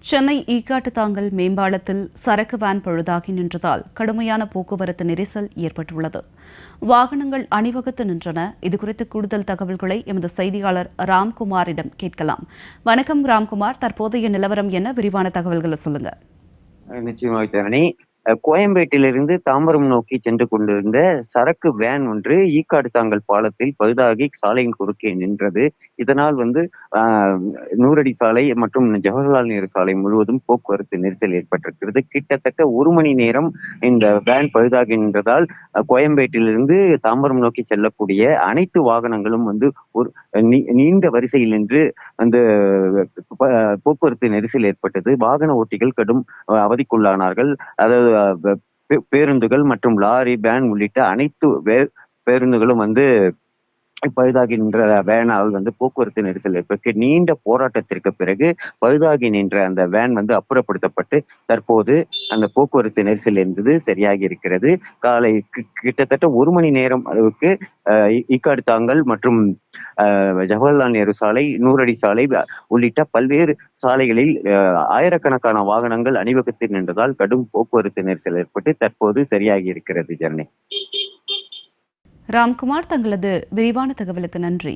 சென்னை ஈக்காட்டுத்தாங்கல் மேம்பாலத்தில் சரக்கு வேன் பழுதாகி நின்றதால் கடுமையான போக்குவரத்து நெரிசல் ஏற்பட்டுள்ளது. வாகனங்கள் அணிவகுத்து நின்றன. இதுகுறித்து கூடுதல் தகவல்களை எமது செய்தியாளர் ராம்குமாரிடம் கேட்கலாம். வணக்கம் ராம்குமார், தற்போதைய நிலவரம் என்ன? விரிவான தகவல்களை சொல்லுங்க. நிச்சயமாக கோயம்பேட்டிலிருந்து தாம்பரம் நோக்கி சென்று கொண்டிருந்த சரக்கு வேன் ஒன்று ஈக்காடுதாங்கல் பாலத்தில் பழுதாகி சாலையின் குறுக்கே நின்றது. இதனால் நூறடி சாலை மற்றும் ஜவஹர்லால் நேரு சாலை முழுவதும் போக்குவரத்து நெரிசல் ஏற்பட்டிருக்கிறது. கிட்டத்தட்ட 1 மணி நேரம் இந்த வேன் பழுதாகி நின்றதால் கோயம்பேட்டிலிருந்து தாம்பரம் நோக்கி செல்லக்கூடிய அனைத்து வாகனங்களும் ஒரு நீண்ட வரிசையில் நின்று போக்குவரத்து நெரிசல் ஏற்பட்டது. வாகன ஓட்டிகள் கடும் அவதிக்குள்ளானார்கள். அதாவது பேருந்துகள் மற்றும் லாரி, வேன் உள்ளிட்ட அனைத்து பேருந்துகளும் பழுதாகி நின்ற வேனால் போக்குவரத்து நெரிசல் ஏற்பட்டு நீண்ட போராட்டத்திற்கு பிறகு பழுதாகி நின்ற அந்த வேன் அப்புறப்படுத்தப்பட்டு தற்போது அந்த போக்குவரத்து நெரிசல் என்பது சரியாகி இருக்கிறது. காலை கிட்டத்தட்ட 1 மணி நேரம் அளவுக்கு ஈக்காடுதாங்கல் மற்றும் ஜவஹர்லால் நேரு சாலை, நூறடி சாலை உள்ளிட்ட பல்வேறு சாலைகளில் ஆயிரக்கணக்கான வாகனங்கள் அணிவகுத்து நின்றதால் கடும் போக்குவரத்து நெரிசல் ஏற்பட்டு தற்போது சரியாகி இருக்கிறது. ஜெர்னி. ராம்குமார், தங்களது விரிவான தகவலுக்கு நன்றி.